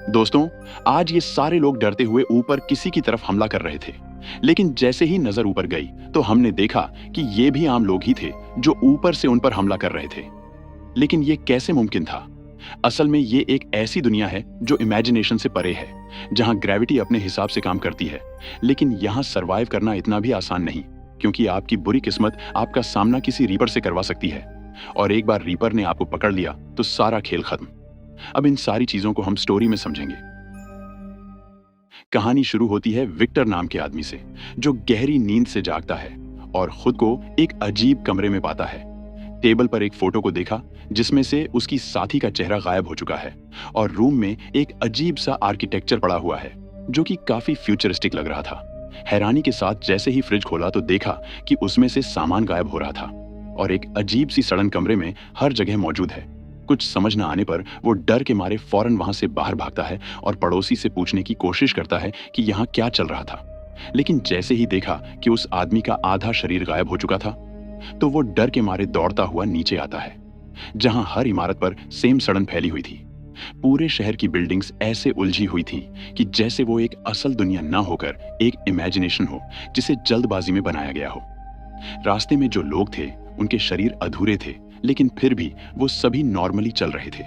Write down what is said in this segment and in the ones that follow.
दोस्तों, आज ये सारे लोग डरते हुए ऊपर किसी की तरफ हमला कर रहे थे। लेकिन जैसे ही नजर ऊपर गई तो हमने देखा कि ये भी आम लोग ही थे जो ऊपर से उन पर हमला कर रहे थे। लेकिन ये कैसे मुमकिन था? असल में ये एक ऐसी दुनिया है जो इमेजिनेशन से परे है, जहां ग्रेविटी अपने हिसाब से काम करती है। लेकिन यहां सरवाइव करना इतना भी आसान नहीं, क्योंकि आपकी बुरी किस्मत आपका सामना किसी रीपर से करवा सकती है। और एक बार रीपर ने आपको पकड़ लिया तो सारा खेल खत्म। अब इन सारी चीजों को हम स्टोरी में समझेंगे। कहानी शुरू होती है विक्टर नाम के आदमी से, जो गहरी नींद से जागता है और खुद को एक अजीब कमरे में पाता है। टेबल पर एक फोटो को देखा जिसमें से उसकी साथी का चेहरा गायब हो चुका है, और रूम में एक अजीब सा आर्किटेक्चर पड़ा हुआ है जो कि काफी फ्यूचरिस्टिक लग रहा था। हैरानी के साथ जैसे ही फ्रिज खोला तो देखा कि उसमें से सामान गायब हो रहा था और एक अजीब सी सड़न कमरे में हर जगह मौजूद है। कुछ समझ न आने पर वो डर के मारे फौरन वहां से बाहर भागता है और पड़ोसी से पूछने की कोशिश करता है कि यहाँ क्या चल रहा था। लेकिन जैसे ही देखा कि उस आदमी का आधा शरीर गायब हो चुका था, तो वो डर के मारे दौड़ता हुआ नीचे आता है, जहां हर इमारत पर सेम सड़न फैली हुई थी। पूरे शहर की बिल्डिंग्स ऐसे उलझी हुई थी कि जैसे वो एक असल दुनिया ना होकर एक इमेजिनेशन हो जिसे जल्दबाजी में बनाया गया हो। रास्ते में जो लोग थे उनके शरीर अधूरे थे, लेकिन फिर भी वो सभी नॉर्मली चल रहे थे।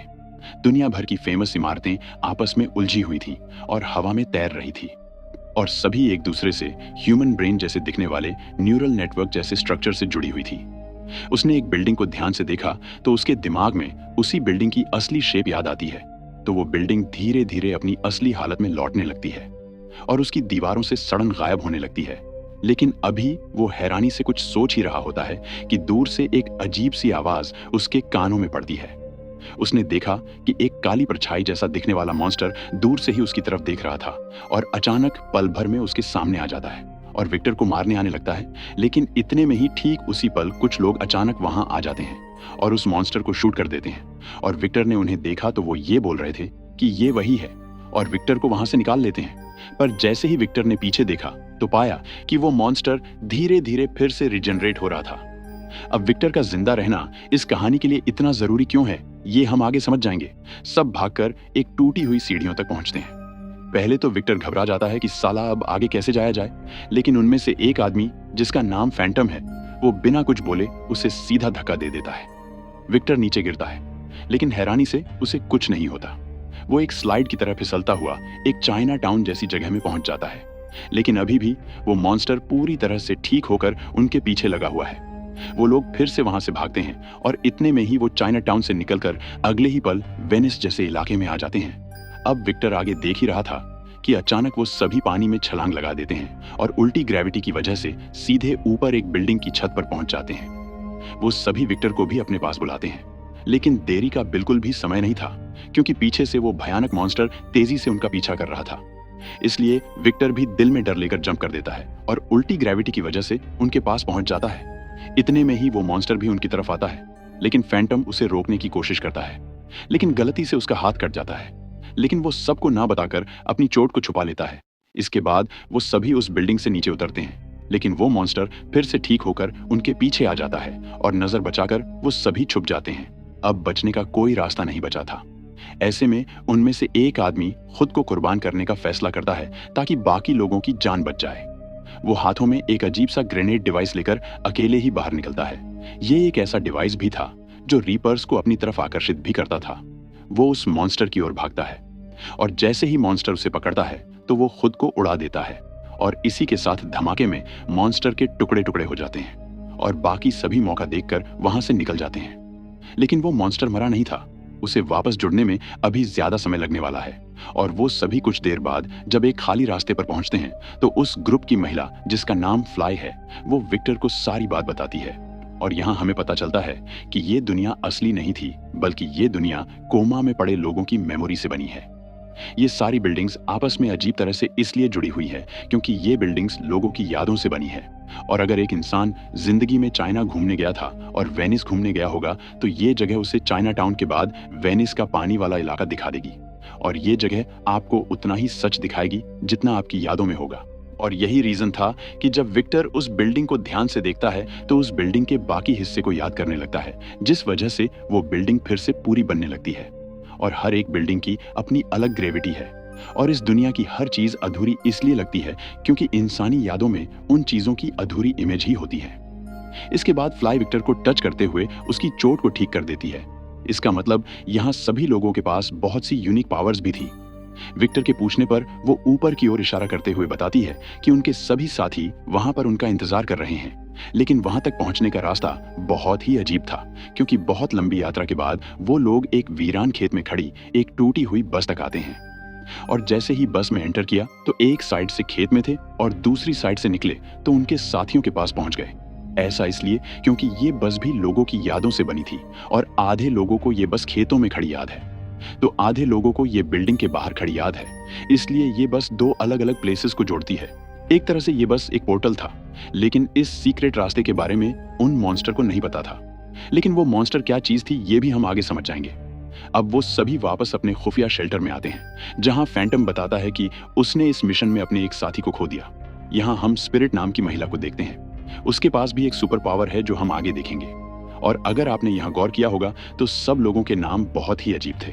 दुनिया भर की फेमस इमारतें आपस में उलझी हुई थी और हवा में तैर रही थी, और सभी एक दूसरे से ह्यूमन ब्रेन जैसे दिखने वाले न्यूरल नेटवर्क जैसे स्ट्रक्चर से जुड़ी हुई थी। उसने एक बिल्डिंग को ध्यान से देखा तो उसके दिमाग में उसी बिल्डिंग की असली शेप याद आती है। तो वो बिल्डिंग धीरे धीरे अपनी असली हालत में लौटने लगती है और उसकी दीवारों से सड़न गायब होने लगती है। लेकिन अभी वो हैरानी से कुछ सोच ही रहा होता है कि दूर से एक अजीब सी आवाज उसके कानों में पड़ती है। उसने देखा कि एक काली परछाई जैसा दिखने वाला मॉन्स्टर दूर से ही उसकी तरफ देख रहा था और अचानक पल भर में उसके सामने आ जाता है और विक्टर को मारने आने लगता है। लेकिन इतने में ही ठीक उसी पल कुछ लोग अचानक वहां आ जाते हैं और उस मॉन्स्टर को शूट कर देते हैं। और विक्टर ने उन्हें देखा तो वो ये बोल रहे थे कि ये वही है, और विक्टर को वहां से निकाल लेते हैं। पर जैसे ही विक्टर ने पीछे देखा तो पाया कि वो मॉन्स्टर धीरे धीरे फिर से रिजनरेट हो रहा था। अब विक्टर का जिंदा रहना इस कहानी के लिए इतना जरूरी क्यों है, ये हम आगे समझ जाएंगे। सब भागकर एक टूटी हुई सीढ़ियों तक पहुंचते हैं। पहले तो विक्टर घबरा जाता है कि साला अब आगे कैसे जाया जाए, लेकिन उनमें से एक आदमी जिसका नाम फैंटम है, वो बिना कुछ बोले उसे सीधा धक्का दे देता है। विक्टर नीचे गिरता है, लेकिन हैरानी से उसे कुछ नहीं होता। वो एक स्लाइड की तरह फिसलता हुआ एक चाइना टाउन जैसी जगह में पहुंच जाता है। लेकिन अभी भी वो मॉन्स्टर पूरी तरह से ठीक होकर उनके पीछे लगा हुआ है। वो लोग फिर से वहां से भागते हैं और इतने में ही वो चाइना टाउन से निकलकर अगले ही पल वेनिस जैसे इलाके में आ जाते हैं। अब विक्टर आगे देख ही रहा था कि अचानक वो सभी पानी में छलांग लगा देते हैं और उल्टी ग्रेविटी की वजह से सीधे ऊपर एक बिल्डिंग की छत पर पहुंच जाते हैं। वो सभी विक्टर को भी अपने पास बुलाते हैं, लेकिन देरी का बिल्कुल भी समय नहीं था, क्योंकि पीछे से वो भयानक मॉन्स्टर तेजी से उनका पीछा कर रहा था। इसलिए विक्टर भी दिल में डर लेकर जंप कर देता है और उल्टी ग्रेविटी की वजह से उनके पास पहुंच जाता है। इतने में ही वो मॉन्स्टर भी उनकी तरफ आता है, लेकिन फैंटम उसे रोकने की कोशिश करता है, लेकिन गलती से उसका हाथ कट जाता है। लेकिन वो सबको ना बताकर अपनी चोट को छुपा लेता है। इसके बाद वो सभी उस बिल्डिंग से नीचे उतरते हैं, लेकिन वो मॉन्स्टर फिर से ठीक होकर उनके पीछे आ जाता है और नजर बचाकर वो सभी छुप जाते हैं। अब बचने का कोई रास्ता नहीं बचा था। ऐसे में उनमें से एक आदमी खुद को कुर्बान करने का फैसला करता है ताकि बाकी लोगों की जान बच जाए। वो हाथों में एक अजीब सा ग्रेनेड डिवाइस लेकर अकेले ही बाहर निकलता है। ये एक ऐसा डिवाइस भी था जो रीपर्स को अपनी तरफ आकर्षित भी करता था। वो उस मॉन्स्टर की ओर भागता है और जैसे ही मॉन्स्टर उसे पकड़ता है तो वो खुद को उड़ा देता है, और इसी के साथ धमाके में मॉन्स्टर के टुकड़े टुकड़े हो जाते हैं और बाकी सभी मौका देखकर वहां से निकल जाते हैं। लेकिन वो मॉन्स्टर मरा नहीं था। उसे वापस जुड़ने में अभी ज्यादा समय लगने वाला है। और वो सभी कुछ देर बाद जब एक खाली रास्ते पर पहुंचते हैं तो उस ग्रुप की महिला जिसका नाम फ्लाई है, वो विक्टर को सारी बात बताती है। और यहाँ हमें पता चलता है कि ये दुनिया असली नहीं थी, बल्कि ये दुनिया कोमा में पड़े लोगों की मेमोरी से बनी है। ये सारी बिल्डिंग्स आपस में अजीब तरह से इसलिए जुड़ी हुई है क्योंकि ये बिल्डिंग्स लोगों की यादों से बनी है। और अगर एक इंसान जिंदगी में चाइना घूमने गया था और वेनिस घूमने गया होगा तो ये जगह उसे चाइना टाउन के बाद वेनिस का पानी वाला इलाका दिखा देगी, और ये जगह आपको उतना ही सच दिखाएगी जितना आपकी यादों में होगा। और यही रीजन था कि जब विक्टर उस बिल्डिंग को ध्यान से देखता है तो उस बिल्डिंग के बाकी हिस्से को याद करने लगता है, जिस वजह से वो बिल्डिंग फिर से पूरी बनने लगती है। और हर एक बिल्डिंग की अपनी अलग ग्रेविटी है। और इस दुनिया की हर चीज अधूरी इसलिए लगती है क्योंकि इंसानी यादों में उन चीजों की अधूरी इमेज ही होती है। इसके बाद फ्लाई विक्टर को टच करते हुए उसकी चोट को ठीक कर देती है। इसका मतलब यहाँ सभी लोगों के पास बहुत सी यूनिक पावर्स भी थी। विक्टर के पूछने पर वो ऊपर की ओर इशारा करते हुए बताती है कि उनके सभी साथी वहां पर उनका इंतजार कर रहे हैं। लेकिन वहां तक पहुंचने का रास्ता बहुत ही अजीब था, क्योंकि बहुत लंबी यात्रा के बाद वो लोग एक वीरान खेत में खड़ी एक टूटी हुई बस तक आते हैं। और जैसे ही बस में एंटर किया तो एक साइड से खेत में थे और दूसरी साइड से निकले तो उनके साथियों के पास पहुंच गए। ऐसा इसलिए क्योंकि ये बस भी लोगों की यादों से बनी थी और आधे लोगों को ये बस खेतों में खड़ी याद है, तो आधे लोगों को ये बिल्डिंग के बाहर खड़ी याद है। इसलिए ये बस दो अलग अलग प्लेसेस को जोड़ती है। एक तरह से ये बस एक पोर्टल था, लेकिन इस सीक्रेट रास्ते के बारे में उन मॉन्स्टर को नहीं पता था। लेकिन वो मॉन्स्टर क्या चीज थी ये भी हम आगे समझ जाएंगे। अब वो सभी वापस अपने खुफिया शेल्टर में आते हैं, जहां फैंटम बताता है कि उसने इस मिशन में अपने एक साथी को खो दिया। यहाँ हम स्पिरिट नाम की महिला को देखते हैं। उसके पास भी एक सुपर पावर है जो हम आगे देखेंगे। और अगर आपने यहाँ गौर किया होगा तो सब लोगों के नाम बहुत ही अजीब थे।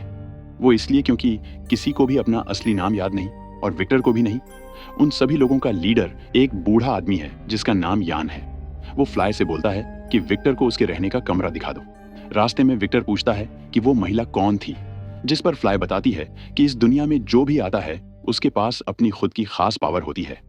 वो इसलिए क्योंकि किसी को भी अपना असली नाम याद नहीं और विक्टर को भी नहीं। उन सभी लोगों का लीडर एक बूढ़ा आदमी है जिसका नाम यान है। वो फ्लाई से बोलता है कि विक्टर को उसके रहने का कमरा दिखा दो। रास्ते में विक्टर पूछता है कि वो महिला कौन थी, जिस पर फ्लाई बताती है कि इस दुनिया में जो भी आता है उसके पास अपनी खुद की खास पावर होती है।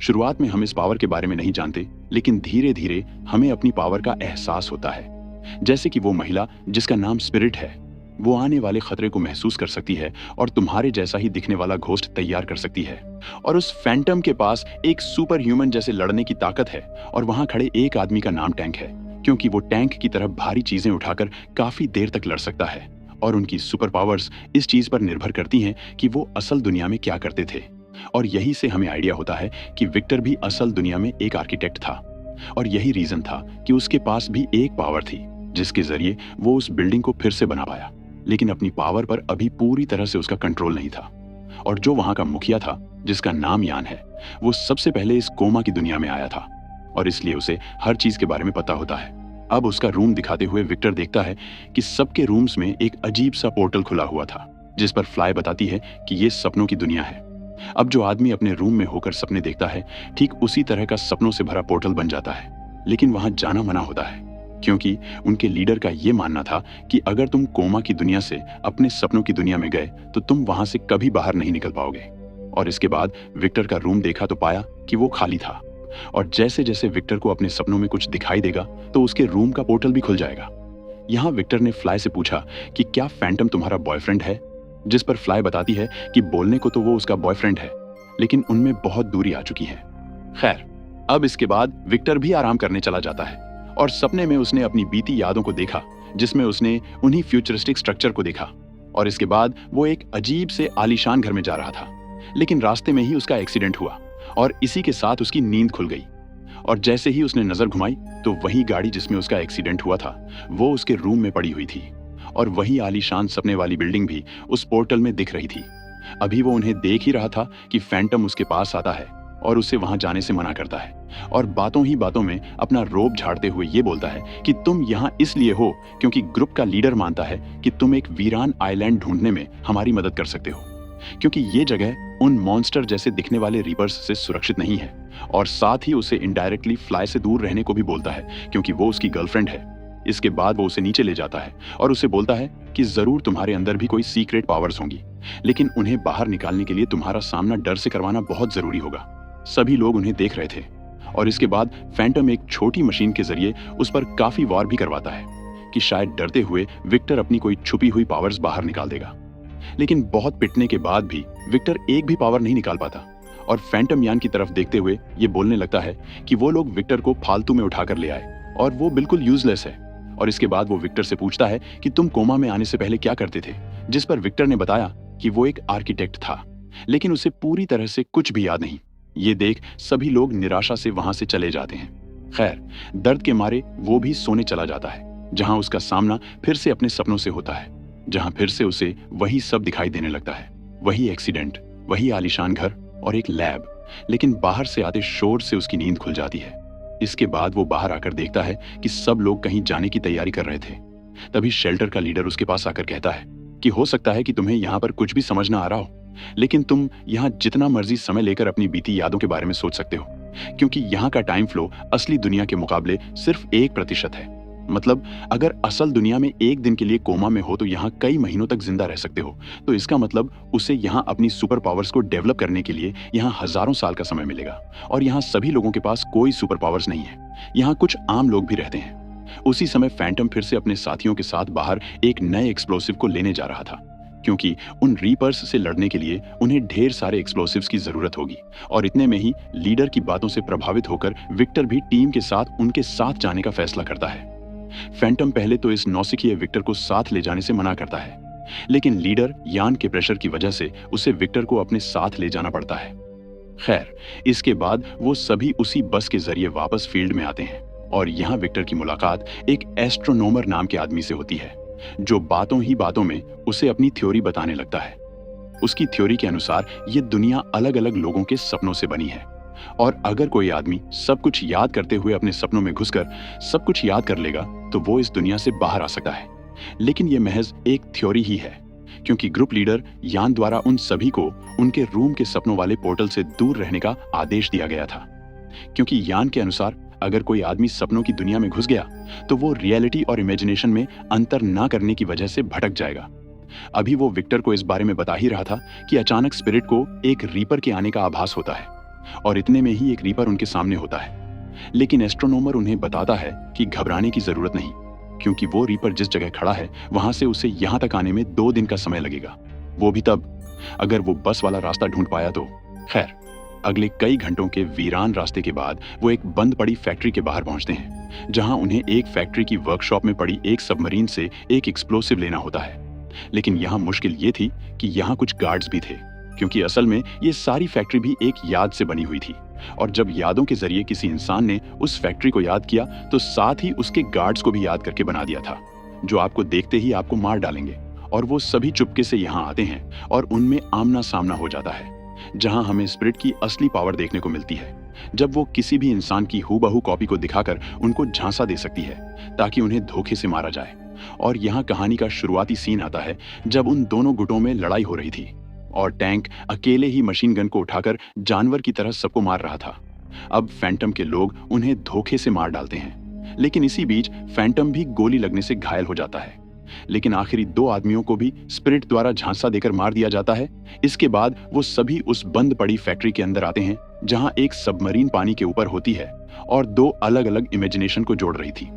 शुरुआत में हम इस पावर के बारे में नहीं जानते, लेकिन धीरे धीरे हमें अपनी पावर का एहसास होता है। जैसे कि वो महिला जिसका नाम स्पिरिट है, वो आने वाले खतरे को महसूस कर सकती है और तुम्हारे जैसा ही दिखने वाला घोस्ट तैयार कर सकती है। और उस फैंटम के पास एक सुपर ह्यूमन जैसे लड़ने की ताकत है। और वहां खड़े एक आदमी का नाम टैंक है, क्योंकि वो टैंक की तरह भारी चीजें उठाकर काफी देर तक लड़ सकता है। और उनकी सुपर पावर्स इस चीज पर निर्भर करती हैं कि वो असल दुनिया में क्या करते थे। और यही से हमें आइडिया होता है कि विक्टर भी असल दुनिया में एक आर्किटेक्ट था। और यही रीजन था कि उसके पास भी एक पावर थी जिसके जरिए वो उस बिल्डिंग को फिर से बना पाया। लेकिन अपनी पावर पर अभी पूरी तरह से उसका कंट्रोल नहीं था। और जो वहां का मुखिया था, जिसका नाम यान है, वो सबसे पहले इस कोमा की दुनिया में आया था और इसलिए उसे हर चीज के बारे में पता होता है। अब उसका रूम दिखाते हुए विक्टर देखता है कि सबके रूम्स में एक अजीब सा पोर्टल खुला हुआ था, जिस पर फ्लाई बताती है कि ये सपनों की दुनिया है। अब जो आदमी अपने रूम में होकर सपने देखता है, ठीक उसी तरह का सपनों से भरा पोर्टल बन जाता है। लेकिन वहां जाना मना होता है, क्योंकि उनके लीडर का ये मानना था कि अगर तुम कोमा की दुनिया से अपने सपनों की दुनिया में गए तो तुम वहां से कभी बाहर नहीं निकल पाओगे। और इसके बाद विक्टर का रूम देखा तो पाया कि वो खाली था। और जैसे जैसे विक्टर को अपने सपनों में कुछ दिखाई देगा तो उसके रूम का पोर्टल भी खुल जाएगा। यहाँ विक्टर ने फ्लाई से पूछा कि क्या फैंटम तुम्हारा बॉयफ्रेंड है, जिस पर फ्लाई बताती है कि बोलने को तो वो उसका बॉयफ्रेंड है, लेकिन उनमें बहुत दूरी आ चुकी है। खैर, अब इसके बाद विक्टर भी आराम करने चला जाता है और सपने में उसने अपनी बीती यादों को देखा, जिसमें उसने उन्हीं फ्यूचरिस्टिक स्ट्रक्चर को देखा। और इसके बाद वो एक अजीब से आलीशान घर में जा रहा था, लेकिन रास्ते में ही उसका एक्सीडेंट हुआ और इसी के साथ उसकी नींद खुल गई। और जैसे ही उसने नजर घुमाई तो वही गाड़ी जिसमें उसका एक्सीडेंट हुआ था वो उसके रूम में पड़ी हुई थी। और वही आलीशान सपने वाली बिल्डिंग भी उस पोर्टल में दिख रही थी। अभी वो उन्हें देख ही रहा था कि फैंटम उसके पास आता है और उसे वहां जाने से मना करता है और बातों ही बातों में अपना रोब झाड़ते हुए ये बोलता है कि तुम यहाँ इसलिए हो क्योंकि ग्रुप का लीडर मानता है कि तुम एक वीरान आइलैंड ढूंढने में हमारी मदद कर सकते हो, क्योंकि ये जगह उन मॉन्स्टर जैसे दिखने वाले रीपर्स से सुरक्षित नहीं है। और साथ ही उसे इनडायरेक्टली फ्लाई से दूर रहने को भी बोलता है, क्योंकि वो उसकी गर्लफ्रेंड है। इसके बाद वो उसे नीचे ले जाता है और उसे बोलता है कि जरूर तुम्हारे अंदर भी कोई सीक्रेट पावर्स होंगी, लेकिन उन्हें बाहर निकालने के लिए तुम्हारा सामना डर से करवाना बहुत जरूरी होगा। सभी लोग उन्हें देख रहे थे। और इसके बाद फैंटम एक छोटी मशीन के जरिए उस पर काफी वार भी करवाता है कि शायद डरते हुए विक्टर अपनी कोई छुपी हुई पावर्स बाहर निकाल देगा। लेकिन बहुत पिटने के बाद भी विक्टर एक भी पावर नहीं निकाल पाता और फैंटम यान की तरफ देखते हुए ये बोलने लगता है कि वो लोग विक्टर को फालतू में उठाकर ले आए और वो बिल्कुल यूजलेस है। और इसके बाद वो विक्टर से पूछता है कि तुम कोमा में आने से पहले क्या करते थे, जिस पर विक्टर ने बताया कि वो एक आर्किटेक्ट था, लेकिन उसे पूरी तरह से कुछ भी याद नहीं। ये देख सभी लोग निराशा से वहां से चले जाते हैं। खैर, दर्द के मारे वो भी सोने चला जाता है, जहां उसका सामना फिर से अपने सपनों से होता है, जहां फिर से उसे वही सब दिखाई देने लगता है, वही एक्सीडेंट, वही आलीशान घर और एक लैब। लेकिन बाहर से आते शोर से उसकी नींद खुल जाती है। इसके बाद वो बाहर आकर देखता है कि सब लोग कहीं जाने की तैयारी कर रहे थे। तभी शेल्टर का लीडर उसके पास आकर कहता है कि हो सकता है कि तुम्हें यहाँ पर कुछ भी समझ ना आ रहा हो, लेकिन तुम यहाँ जितना मर्जी समय लेकर अपनी बीती यादों के बारे में सोच सकते हो, क्योंकि यहाँ का टाइम फ्लो असली दुनिया के मुकाबले सिर्फ 1% है। मतलब अगर असल दुनिया में एक दिन के लिए कोमा में हो तो यहाँ कई महीनों तक जिंदा रह सकते हो, तो इसका मतलब उसे यहाँ अपनी सुपर पावर्स को डेवलप करने के लिए यहाँ हजारों साल का समय मिलेगा। और यहाँ सभी लोगों के पास कोई सुपर पावर्स नहीं है, यहाँ कुछ आम लोग भी रहते हैं। उसी समय फैंटम फिर से अपने साथियों के साथ बाहर एक नए एक्सप्लोसिव को लेने जा रहा था, क्योंकि उन रीपर्स से लड़ने के लिए उन्हें ढेर सारे एक्सप्लोसिव्स की जरूरत होगी। और इतने में ही लीडर की बातों से प्रभावित होकर विक्टर भी टीम के साथ उनके साथ जाने का फैसला करता है। फैंटम पहले तो इस नौसिखिए विक्टर को साथ ले जाने से मना करता है, लेकिन लीडर यान के प्रेशर की वजह से उसे विक्टर को अपने साथ ले जाना पड़ता है। खैर, इसके बाद वो सभी उसी बस के जरिए वापस फील्ड में आते हैं और यहाँ विक्टर की मुलाकात एक एस्ट्रोनोमर नाम के आदमी से होती है, जो बातों ही बातों में उसे अपनी थ्योरी बताने लगता है। उसकी थ्योरी के अनुसार ये दुनिया अलग अलग लोगों के सपनों से बनी है, और अगर कोई आदमी सब कुछ याद करते हुए अपने सपनों में घुसकर सब कुछ याद कर लेगा तो वो इस दुनिया से बाहर आ सकता है। लेकिन ये महज एक थ्योरी ही है, क्योंकि ग्रुप लीडर यान द्वारा उन सभी को उनके रूम के सपनों वाले पोर्टल से दूर रहने का आदेश दिया गया था, क्योंकि यान के अनुसार अगर कोई आदमी सपनों की दुनिया में घुस गया तो वो रियलिटी और इमेजिनेशन में अंतर ना करने की वजह से भटक जाएगा। अभी वो विक्टर को इस बारे में बता ही रहा था कि अचानक स्पिरिट को एक रीपर के आने का आभास होता है, और इतने में ही एक रीपर उनके सामने होता है। लेकिन एस्ट्रोनोमर उन्हें बताता है कि घबराने की जरूरत नहीं, क्योंकि वो रीपर जिस जगह खड़ा है वहां से उसे यहां तक आने में 2 दिन का समय लगेगा, वो भी तब अगर वो बस वाला रास्ता ढूंढ पाया तो। खैर, अगले कई घंटों के वीरान रास्ते के बाद वो एक बंद पड़ी फैक्ट्री के बाहर पहुंचते हैं, जहां उन्हें एक फैक्ट्री की वर्कशॉप में पड़ी एक सबमरीन से एक एक्सप्लोसिव लेना होता है। लेकिन यहाँ मुश्किल ये थी कि यहाँ कुछ गार्ड्स भी थे, क्योंकि असल में ये सारी फैक्ट्री भी एक याद से बनी हुई थी, और जब यादों के जरिए किसी इंसान ने उस फैक्ट्री को याद किया तो साथ ही उसके गार्ड्स को भी याद करके बना दिया था, जो आपको देखते ही आपको मार डालेंगे। और वो सभी चुपके से यहाँ आते हैं और उनमें आमना सामना हो जाता है, जहां हमें स्पिरिट की असली पावर देखने को मिलती है, जब वो किसी भी इंसान की हूबहू कॉपी को दिखाकर उनको झांसा दे सकती है ताकि उन्हें धोखे से मारा जाए। और यहाँ कहानी का शुरुआती सीन आता है जब उन दोनों गुटों में लड़ाई हो रही थी और टैंक अकेले ही मशीन गन को उठाकर जानवर की तरह सबको मार रहा था। अब फैंटम के लोग उन्हें धोखे से मार डालते हैं, लेकिन इसी बीच फैंटम भी गोली लगने से घायल हो जाता है। लेकिन आखिरी 2 आदमियों को भी स्पिरिट द्वारा झांसा देकर मार दिया जाता है। इसके बाद वो सभी उस बंद पड़ी फैक्ट्री के अंदर आते हैं, जहां एक सबमरीन पानी के ऊपर होती है और 2 अलग अलग इमेजिनेशन को जोड़ रही थी।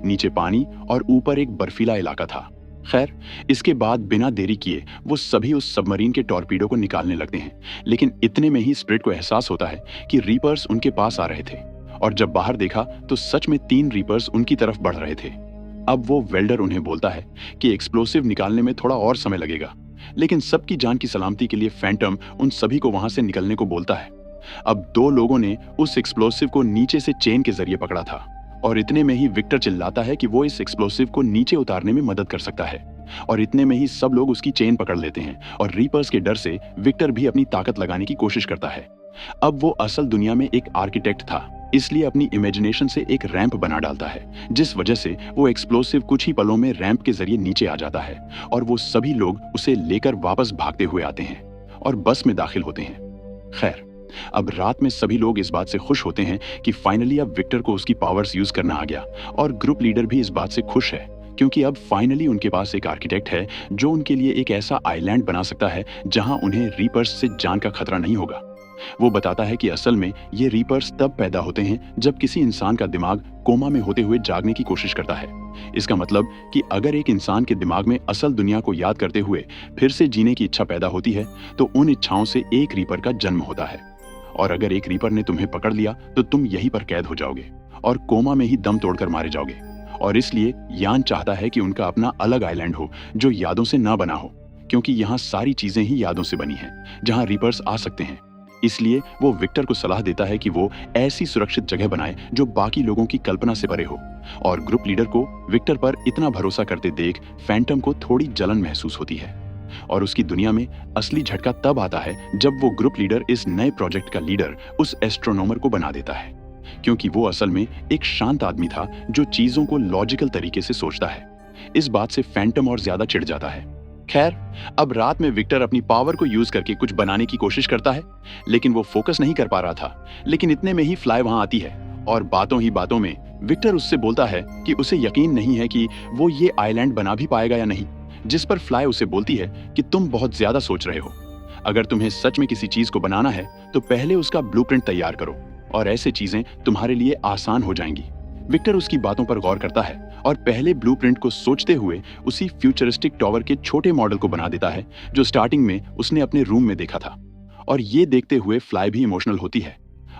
नीचे पानी और ऊपर एक बर्फीला इलाका था। खैर, इसके बाद बिना देरी किए वो सभी उस सबमरीन के टॉर्पीडो को निकालने लगते हैं, लेकिन इतने में ही स्पिरिट को एहसास होता है कि रीपर्स उनके पास आ रहे थे, और जब बाहर देखा तो सच में 3 रीपर्स उनकी तरफ बढ़ रहे थे। अब वो वेल्डर उन्हें बोलता है कि एक्सप्लोसिव निकालने में थोड़ा और समय लगेगा, लेकिन सबकी जान की सलामती के लिए फैंटम उन सभी को वहां से निकलने को बोलता है। अब 2 लोगों ने उस एक्सप्लोसिव को नीचे से चेन के जरिए पकड़ा था, और इतने में ही विक्टर चिल्लाता है कि वो इस एक्सप्लोसिव को नीचे उतारने में मदद कर सकता है, और इतने में ही सब लोग उसकी चेन पकड़ लेते हैं, और रीपर्स के डर से विक्टर भी अपनी ताकत लगाने की कोशिश करता है। अब वो असल दुनिया में एक आर्किटेक्ट था, इसलिए अपनी इमेजिनेशन से एक रैंप बना डालता है, जिस वजह से वो एक्सप्लोसिव कुछ ही पलों में रैंप के जरिए नीचे आ जाता है, और वो सभी लोग उसे लेकर वापस भागते हुए आते हैं और बस में दाखिल होते हैं। खैर, अब रात में सभी लोग इस बात से खुश होते हैं कि फाइनली अब विक्टर को उसकी पावर्स यूज करना आ गया, और ग्रुप लीडर भी इस बात से खुश है, क्योंकि अब फाइनली उनके पास एक आर्किटेक्ट है जो उनके लिए एक ऐसा आइलैंड बना सकता है जहां उन्हें रीपर्स से जान का खतरा नहीं होगा। वो बताता है कि असल में ये रीपर्स तब पैदा होते हैं जब किसी इंसान का दिमाग कोमा में होते हुए जागने की कोशिश करता है। इसका मतलब कि अगर एक इंसान के दिमाग में असल दुनिया को याद करते हुए फिर से जीने की इच्छा पैदा होती है तो उन इच्छाओं से एक रीपर का जन्म होता है, और अगर एक रीपर ने तुम्हें पकड़ लिया तो तुम यहीं पर कैद हो जाओगे और कोमा में ही दम तोड़कर मारे जाओगे। और इसलिए यान चाहता है कि उनका अपना अलग आइलैंड हो जो यादों से ना बना हो, क्योंकि यहाँ सारी चीजें ही यादों से बनी हैं जहाँ रीपर्स आ सकते हैं। इसलिए वो विक्टर को सलाह देता है कि वो ऐसी सुरक्षित जगह बनाए जो बाकी लोगों की कल्पना से परे हो, और ग्रुप लीडर को विक्टर पर इतना भरोसा करते देख फैंटम को थोड़ी जलन महसूस होती है। और उसकी दुनिया में असली झटका तब आता है जब वो ग्रुप लीडर इस नए प्रोजेक्ट का लीडर उस एस्ट्रोनोमर को बना देता है, क्योंकि वो असल में एक शांत आदमी था जो चीजों को लॉजिकल तरीके से सोचता है। इस बात से फैंटम और ज्यादा चिढ़ जाता है, खैर, अब रात में विक्टर अपनी पावर को यूज करके कुछ बनाने की कोशिश करता है, लेकिन वो फोकस नहीं कर पा रहा था। लेकिन इतने में ही फ्लाई वहां आती है और बातों ही बातों में विक्टर उससे बोलता है कि उसे यकीन नहीं है कि वो ये आइलैंड बना भी पाएगा या नहीं। जिस पर फ्लाई उसे बोलती है कि तुम बहुत ज्यादा सोच रहे हो। अगर तुम्हें सच में किसी चीज को बनाना है तो पहले उसका ब्लूप्रिंट तैयार करो और ऐसे चीजें तुम्हारे लिए आसान हो जाएंगी। विक्टर उसकी बातों पर गौर करता है और पहले ब्लूप्रिंट को सोचते हुए उसी फ्यूचरिस्टिक टॉवर के छोटे मॉडल को बना देता है जो स्टार्टिंग में उसने अपने रूम में देखा था। और ये देखते हुए फ्लाई भी इमोशनल होती है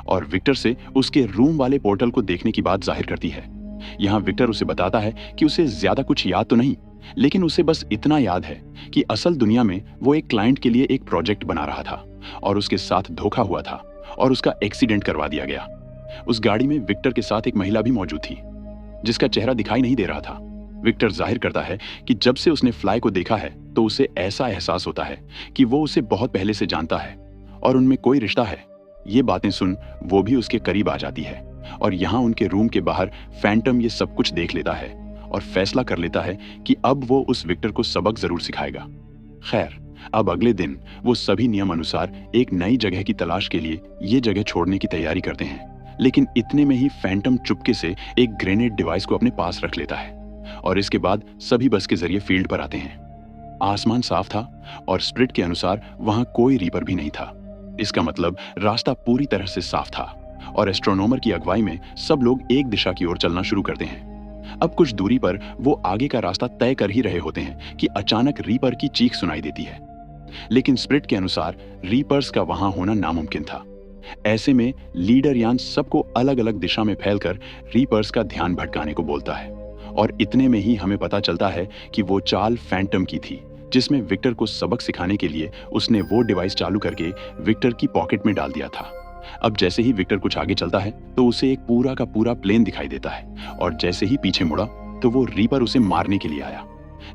और विक्टर से उसके रूम वाले पोर्टल को देखने की बात जाहिर करती है। यहाँ विक्टर उसे बताता है कि उसे ज्यादा कुछ याद तो नहीं, लेकिन उसे बस इतना याद है कि असल दुनिया में वो एक क्लाइंट के लिए एक प्रोजेक्ट बना रहा था और उसके साथ धोखा हुआ था और उसका एक्सीडेंट करवा दिया गया। उस गाड़ी में विक्टर के साथ एक महिला भी मौजूद थी जिसका चेहरा दिखाई नहीं दे रहा था। विक्टर जाहिर करता है कि जब से उसने फ्लाई को देखा है तो उसे ऐसा एहसास होता है कि वो उसे बहुत पहले से जानता है और उनमें कोई रिश्ता है। ये बातें सुन वो भी उसके करीब आ जाती है और यहाँ उनके रूम के बाहर फैंटम ये सब कुछ देख लेता है और फैसला कर लेता है कि अब वो उस विक्टर को सबक जरूर सिखाएगा। खैर, अब अगले दिन वो सभी नियम अनुसार एक नई जगह की तलाश के लिए ये जगह छोड़ने की तैयारी करते हैं। लेकिन इतने में ही फैंटम चुपके से एक ग्रेनेड डिवाइस को अपने पास रख लेता है और इसके बाद सभी बस के जरिए फील्ड पर आते हैं। आसमान साफ था और स्प्रिट के अनुसार वहां कोई रीपर भी नहीं था। इसका मतलब रास्ता पूरी तरह से साफ था और एस्ट्रोनॉमर की अगुवाई में सब लोग एक दिशा की ओर चलना शुरू करते हैं। अब कुछ दूरी पर वो आगे का रास्ता तय कर ही रहे होते हैं कि अचानक रीपर की चीख सुनाई देती है। लेकिन स्प्रिट के अनुसार रीपर्स का वहां होना नामुमकिन था। ऐसे में लीडर यान सबको अलग अलग दिशा में फैलकर रीपर्स का ध्यान भटकाने को बोलता है और इतने में ही हमें पता चलता है कि वो चाल फैंटम की थी जिसमें विक्टर को सबक सिखाने के लिए उसने वो डिवाइस चालू करके विक्टर की पॉकेट में डाल दिया था। अब जैसे ही विक्टर कुछ आगे चलता है तो उसे एक पूरा का पूरा प्लेन दिखाई देता है और जैसे ही पीछे मुड़ा तो वो रीपर उसे मारने के लिए आया।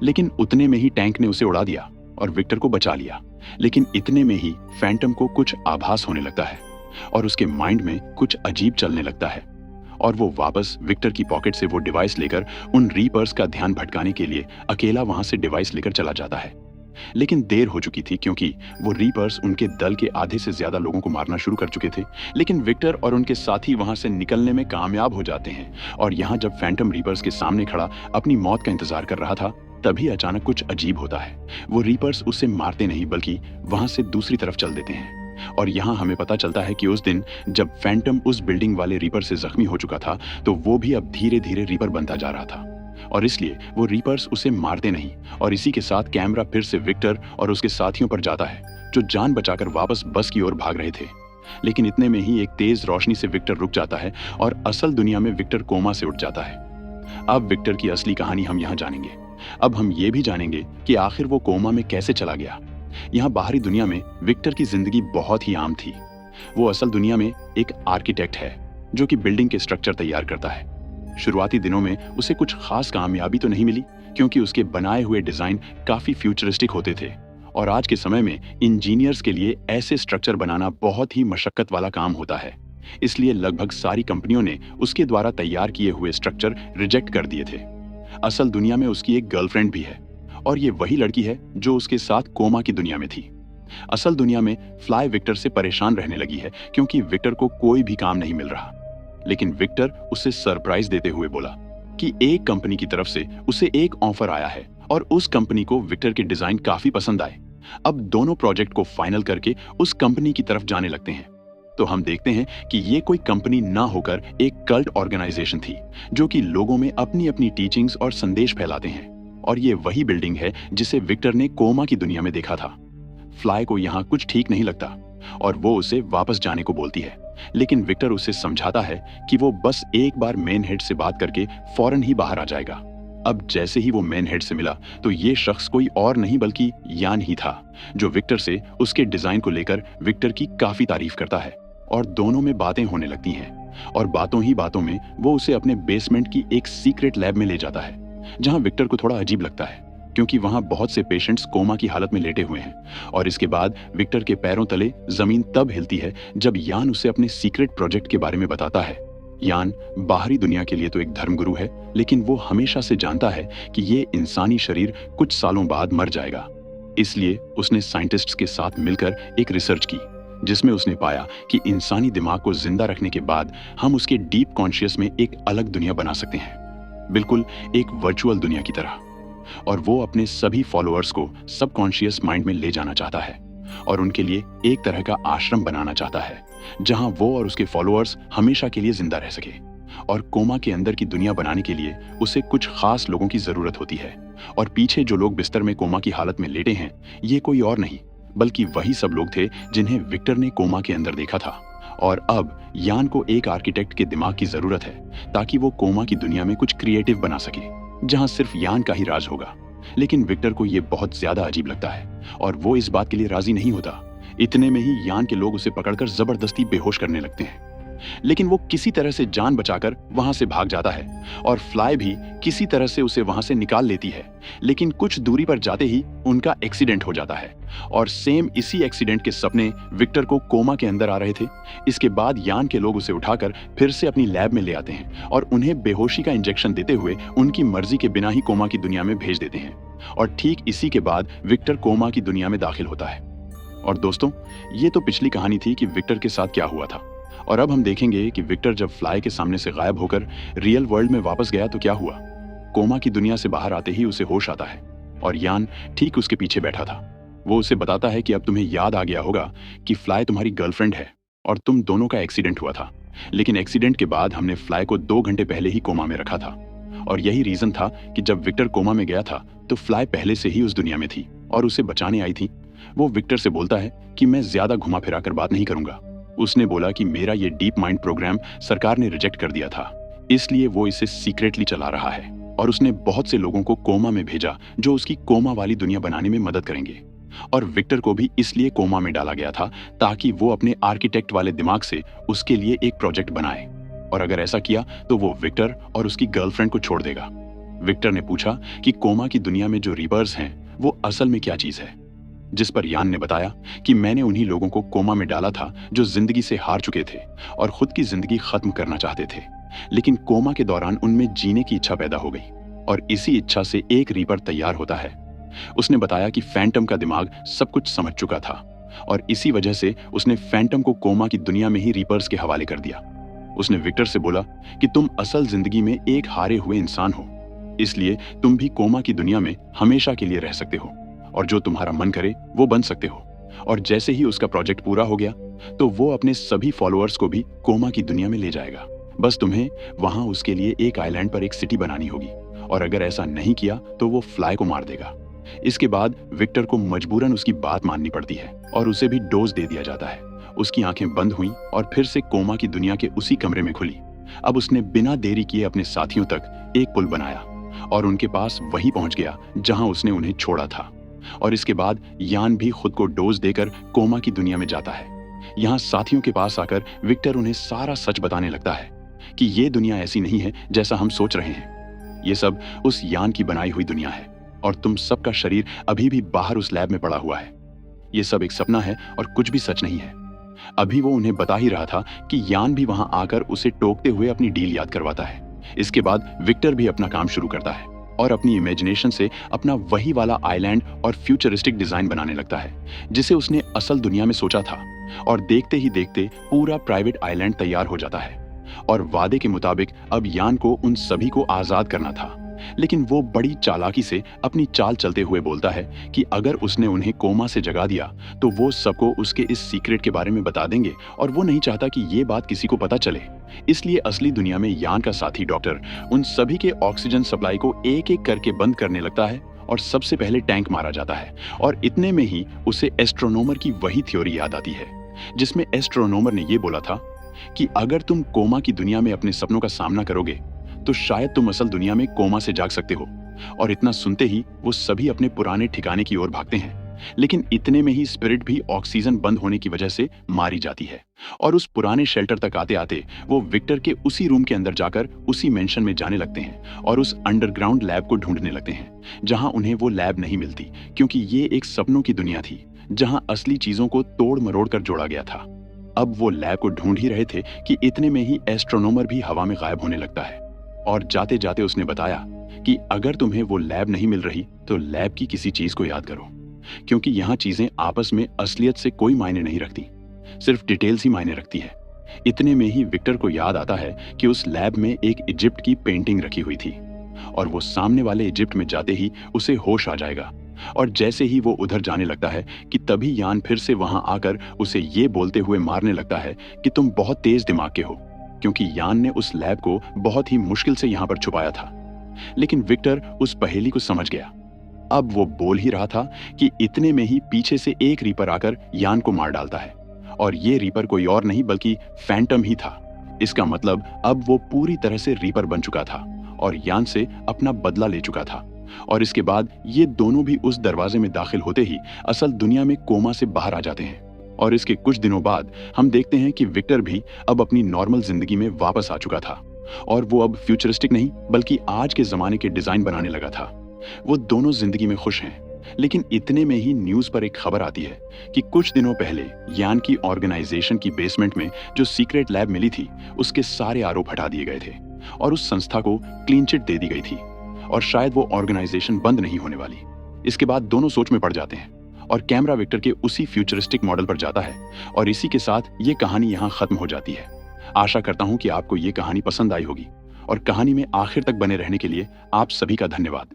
लेकिन उतने में ही टैंक ने उसे उड़ा दिया और विक्टर को बचा लिया। लेकिन इतने में ही फैंटम को कुछ आभास होने लगता है और उसके माइंड में कुछ अजीब चलने लगता है और वो वापस विक्टर की पॉकेट से वो डिवाइस लेकर उन रीपर्स का ध्यान भटकाने के लिए अकेला वहां से डिवाइस लेकर चला जाता है। लेकिन देर हो चुकी थी क्योंकि वो रीपर्स उनके दल के आधे से ज्यादा लोगों को मारना शुरू कर चुके थे। लेकिन विक्टर और उनके साथी वहां से निकलने में कामयाब हो जाते हैं और यहाँ जब फैंटम रीपर्स के सामने खड़ा अपनी मौत का इंतजार कर रहा था तभी अचानक कुछ अजीब होता है। वो रीपर्स उसे मारते नहीं बल्कि वहां से दूसरी तरफ चल देते हैं और यहाँ हमें पता चलता है कि उस दिन जब फैंटम उस बिल्डिंग वाले रीपर से जख्मी हो चुका था तो वो भी अब धीरे धीरे रीपर बनता जा रहा था और इसलिए वो रीपर्स उसे मारते नहीं। और इसी के साथ कैमरा फिर से विक्टर और उसके साथियों पर जाता है जो जान बचाकर वापस बस की ओर भाग रहे थे। लेकिन इतने में ही एक तेज रोशनी से विक्टर रुक जाता है और असल दुनिया में विक्टर कोमा से उठ जाता है। अब विक्टर की असली कहानी हम यहाँ जानेंगे। अब हम ये भी जानेंगे कि आखिर वो कोमा में कैसे चला गया। यहाँ बाहरी दुनिया में विक्टर की जिंदगी बहुत ही आम थी। वो असल दुनिया में एक आर्किटेक्ट है जो कि बिल्डिंग के स्ट्रक्चर तैयार करता है। शुरुआती दिनों में उसे कुछ खास कामयाबी तो नहीं मिली क्योंकि उसके बनाए हुए डिजाइन काफी फ्यूचरिस्टिक होते थे और आज के समय में इंजीनियर्स के लिए ऐसे स्ट्रक्चर बनाना बहुत ही मशक्कत वाला काम होता है। इसलिए लगभग सारी कंपनियों ने उसके द्वारा तैयार किए हुए स्ट्रक्चर रिजेक्ट कर दिए थे। असल दुनिया में उसकी एक गर्लफ्रेंड भी है और ये वही लड़की है जो उसके साथ कोमा की दुनिया में थी। असल दुनिया में फ्लाई विक्टर से परेशान रहने लगी है क्योंकि विक्टर को कोई भी काम नहीं मिल रहा। लेकिन विक्टर उसे सरप्राइज देते हुए बोला कि एक कंपनी की तरफ से उसे एक ऑफर आया है और उस कंपनी को विक्टर के डिजाइन काफी पसंद आए। अब दोनों प्रोजेक्ट को फाइनल करके उस कंपनी की तरफ जाने लगते हैं। तो हम देखते हैं कि ये कोई कंपनी ना होकर एक कल्ट ऑर्गेनाइजेशन थी जो कि लोगों में अपनी अपनी टीचिंग्स और संदेश फैलाते हैं और ये वही बिल्डिंग है जिसे विक्टर ने कोमा की दुनिया में देखा था। फ्लाई को यहाँ कुछ ठीक नहीं लगता और वो उसे वापस जाने को बोलती है। लेकिन विक्टर उसे समझाता है कि वो बस एक बार मेन हेड से बात करके फौरन ही बाहर आ जाएगा। अब जैसे ही वो मेन हेड से मिला तो ये शख्स कोई और नहीं बल्कि यान ही था जो विक्टर से उसके डिजाइन को लेकर विक्टर की काफी तारीफ करता है और दोनों में बातें होने लगती हैं और बातों ही बातों में वो उसे अपने बेसमेंट की एक सीक्रेट लैब में ले जाता है जहां विक्टर को थोड़ा अजीब लगता है क्योंकि वहां बहुत से पेशेंट्स कोमा की हालत में लेटे हुए हैं। और इसके बाद विक्टर के पैरों तले जमीन तब हिलती है जब यान उसे अपने सीक्रेट प्रोजेक्ट के बारे में बताता है। यान बाहरी दुनिया के लिए तो एक धर्मगुरु है लेकिन वो हमेशा से जानता है कि ये इंसानी शरीर कुछ सालों बाद मर जाएगा इसलिए उसने साइंटिस्ट्स के साथ मिलकर एक रिसर्च की, जिसमें उसने पाया कि इंसानी दिमाग को जिंदा रखने के बाद हम उसके डीप कॉन्शियस में एक अलग दुनिया बना सकते हैं, बिल्कुल एक वर्चुअल दुनिया की तरह। और वो अपने सभी फॉलोअर्स को सबकॉन्शियस माइंड में ले जाना चाहता है और उनके लिए एक तरह का आश्रम बनाना चाहता है, जहां वो और उसके फॉलोअर्स हमेशा के लिए जिंदा रह सके। और कोमा के अंदर की दुनिया बनाने के लिए उसे कुछ खास लोगों की जरूरत होती है, और पीछे जो लोग बिस्तर में कोमा की हालत में लेटे हैं, ये कोई और नहीं बल्कि वही सब लोग थे जिन्हें विक्टर ने कोमा के अंदर देखा था। और अब यान को एक आर्किटेक्ट के दिमाग की जरूरत है ताकि वो कोमा की दुनिया में कुछ क्रिएटिव बना सके, जहां सिर्फ यान का ही राज होगा। लेकिन विक्टर को ये बहुत ज्यादा अजीब लगता है और वो इस बात के लिए राजी नहीं होता। इतने में ही यान के लोग उसे पकड़कर जबरदस्ती बेहोश करने लगते हैं, लेकिन वो किसी तरह से जान बचाकर वहां से भाग जाता है और फ्लाई भी किसी तरह से उसे वहां से निकाल लेती है। लेकिन कुछ दूरी पर जाते ही उनका एक्सीडेंट हो जाता है और सेम इसी एक्सीडेंट के सपने विक्टर को कोमा के अंदर आ रहे थे। इसके बाद यान के लोग उसे उठाकर फिर से अपनी लैब में ले आते हैं और उन्हें बेहोशी का इंजेक्शन देते हुए उनकी मर्जी के बिना ही कोमा की दुनिया में भेज देते हैं। और ठीक इसी के बाद विक्टर कोमा की दुनिया में दाखिल होता है। और दोस्तों, ये तो पिछली कहानी थी कि विक्टर के साथ क्या हुआ था, और अब हम देखेंगे कि विक्टर जब फ्लाई के सामने से गायब होकर रियल वर्ल्ड में वापस गया तो क्या हुआ। कोमा की दुनिया से बाहर आते ही उसे होश आता है और यान ठीक उसके पीछे बैठा था। वो उसे बताता है कि अब तुम्हें याद आ गया होगा कि फ्लाई तुम्हारी गर्लफ्रेंड है और तुम दोनों का एक्सीडेंट हुआ था, लेकिन एक्सीडेंट के बाद हमने फ्लाई को 2 घंटे पहले ही कोमा में रखा था। और यही रीजन था कि जब विक्टर कोमा में गया था तो फ्लाई पहले से ही उस दुनिया में थी और उसे बचाने आई थी। वो विक्टर से बोलता है कि मैं ज्यादा घुमा फिरा कर बात नहीं करूंगा। उसने बोला कि मेरा ये डीप माइंड प्रोग्राम सरकार ने रिजेक्ट कर दिया था, इसलिए वो इसे सीक्रेटली चला रहा है और उसने बहुत से लोगों को कोमा में भेजा जो उसकी कोमा वाली दुनिया बनाने में मदद करेंगे। और विक्टर को भी इसलिए कोमा में डाला गया था ताकि वो अपने आर्किटेक्ट वाले दिमाग से उसके लिए एक प्रोजेक्ट बनाए, और अगर ऐसा किया तो वो विक्टर और उसकी गर्लफ्रेंड को छोड़ देगा। विक्टर ने पूछा कि कोमा की दुनिया में जो रीबर्स हैं वो असल में क्या चीज है, जिस पर यान ने बताया कि मैंने उन्हीं लोगों को कोमा में डाला था जो जिंदगी से हार चुके थे और खुद की जिंदगी खत्म करना चाहते थे, लेकिन कोमा के दौरान उनमें जीने की इच्छा पैदा हो गई और इसी इच्छा से एक रीपर तैयार होता है। उसने बताया कि फैंटम का दिमाग सब कुछ समझ चुका था और इसी वजह से उसने फैंटम को कोमा की दुनिया में ही रीपर्स के हवाले कर दिया। उसने विक्टर से बोला कि तुम असल जिंदगी में एक हारे हुए इंसान हो, इसलिए तुम भी कोमा की दुनिया में हमेशा के लिए रह सकते हो और जो तुम्हारा मन करे वो बन सकते हो। और जैसे ही उसका प्रोजेक्ट पूरा हो गया तो वो अपने सभी फॉलोअर्स को भी कोमा की दुनिया में ले जाएगा। बस तुम्हें वहां उसके लिए एक आइलैंड पर एक सिटी बनानी होगी, और अगर ऐसा नहीं किया तो वो फ्लाई को मार देगा। इसके बाद विक्टर को मजबूरन उसकी बात माननी पड़ती है और उसे भी डोज दे दिया जाता है। उसकी आंखें बंद हुई और फिर से कोमा की दुनिया के उसी कमरे में खुली। अब उसने बिना देरी किए अपने साथियों तक एक पुल बनाया और उनके पास वहीं पहुंच गया जहां उसने उन्हें छोड़ा था। और इसके बाद यान भी खुद को डोज देकर कोमा की दुनिया में जाता है। यहाँ साथियों के पास आकर विक्टर उन्हें सारा सच बताने लगता है कि ये दुनिया ऐसी नहीं है जैसा हम सोच रहे हैं। ये सब उस यान की बनाई हुई दुनिया है और तुम सबका शरीर अभी भी बाहर उस लैब में पड़ा हुआ है। ये सब एक सपना है और कुछ भी सच नहीं है। अभी वो उन्हें बता ही रहा था कि यान भी वहां आकर उसे टोकते हुए अपनी डील याद करवाता है। इसके बाद विक्टर भी अपना काम शुरू करता है और अपनी इमेजिनेशन से अपना वही वाला आइलैंड और फ्यूचरिस्टिक डिजाइन बनाने लगता है जिसे उसने असल दुनिया में सोचा था। और देखते ही देखते पूरा प्राइवेट आइलैंड तैयार हो जाता है और वादे के मुताबिक अब यान को उन सभी को आजाद करना था। लेकिन वो बड़ी चालाकी से अपनी चाल चलते हुए बोलता है कि अगर उसने उन्हें कोमा से जगा दिया तो वो सबको उसके इस सीक्रेट के बारे में बता देंगे और वो नहीं चाहता कि ये बात किसी को पता चले। इसलिए असली दुनिया में यान का साथी डॉक्टर उन सभी के ऑक्सीजन सप्लाई को एक एक करके बंद करने लगता है और सबसे पहले टैंक मारा जाता है। और इतने में ही उसे एस्ट्रोनोमर की वही थ्योरी याद आती है जिसमें एस्ट्रोनोमर ने ये बोला था कि अगर तुम कोमा की दुनिया में अपने सपनों का सामना करोगे तो शायद तुम असल दुनिया में कोमा से जाग सकते हो। और इतना सुनते ही वो सभी अपने पुराने ठिकाने की ओर भागते हैं। लेकिन इतने में ही स्पिरिट भी ऑक्सीजन बंद होने की वजह से मारी जाती है और उस पुराने शेल्टर तक आते आते वो विक्टर के उसी रूम के अंदर जाकर उसी मेंशन में जाने लगते हैं और उस अंडरग्राउंड लैब को ढूंढने लगते हैं जहां उन्हें वो लैब नहीं मिलती, क्योंकि ये एक सपनों की दुनिया थी जहां असली चीजों को तोड़ मरोड़ कर जोड़ा गया था। अब वो लैब को ढूंढ ही रहे थे कि इतने में ही एस्ट्रोनोमर भी हवा में गायब होने लगता है और जाते जाते उसने बताया कि अगर तुम्हें वो लैब नहीं मिल रही तो लैब की किसी चीज को याद करो। क्योंकि यहाँ चीजें आपस में असलियत से कोई मायने नहीं रखती, सिर्फ डिटेल्स ही मायने रखती है। इतने में ही विक्टर को याद आता है कि उस लैब में एक इजिप्ट की पेंटिंग रखी हुई थी और वो सामने वाले इजिप्ट में जाते ही उसे होश आ जाएगा। और जैसे ही वो उधर जाने लगता है कि तभी यान फिर से वहां आकर उसे ये बोलते हुए मारने लगता है कि तुम बहुत तेज दिमाग के हो, क्योंकि यान ने उस लैब को बहुत ही मुश्किल से यहाँ पर छुपाया था। लेकिन विक्टर उस पहेली को समझ गया। अब वो बोल ही रहा था कि इतने में ही पीछे से एक रीपर आकर यान को मार डालता है और ये रीपर कोई और नहीं बल्कि फैंटम ही था। इसका मतलब अब वो पूरी तरह से रीपर बन चुका था और यान से अपना बदला ले चुका था। और इसके बाद ये दोनों भी उस दरवाजे में दाखिल होते ही असल दुनिया में कोमा से बाहर आ जाते हैं। और इसके कुछ दिनों बाद हम देखते हैं कि विक्टर भी अब अपनी नॉर्मल जिंदगी में वापस आ चुका था और वो अब फ्यूचरिस्टिक नहीं बल्कि आज के जमाने के डिजाइन बनाने लगा था। वो दोनों जिंदगी में खुश हैं। लेकिन इतने में ही न्यूज पर एक खबर आती है कि कुछ दिनों पहले यान की ऑर्गेनाइजेशन की बेसमेंट में जो सीक्रेट लैब मिली थी उसके सारे आरोप हटा दिए गए थे और उस संस्था को क्लीन चिट दे दी गई थी और शायद वो ऑर्गेनाइजेशन बंद नहीं होने वाली। इसके बाद दोनों सोच में पड़ जाते हैं और कैमरा विक्टर के उसी फ्यूचरिस्टिक मॉडल पर जाता है और इसी के साथ ये कहानी यहाँ खत्म हो जाती है। आशा करता हूँ कि आपको ये कहानी पसंद आई होगी और कहानी में आखिर तक बने रहने के लिए आप सभी का धन्यवाद।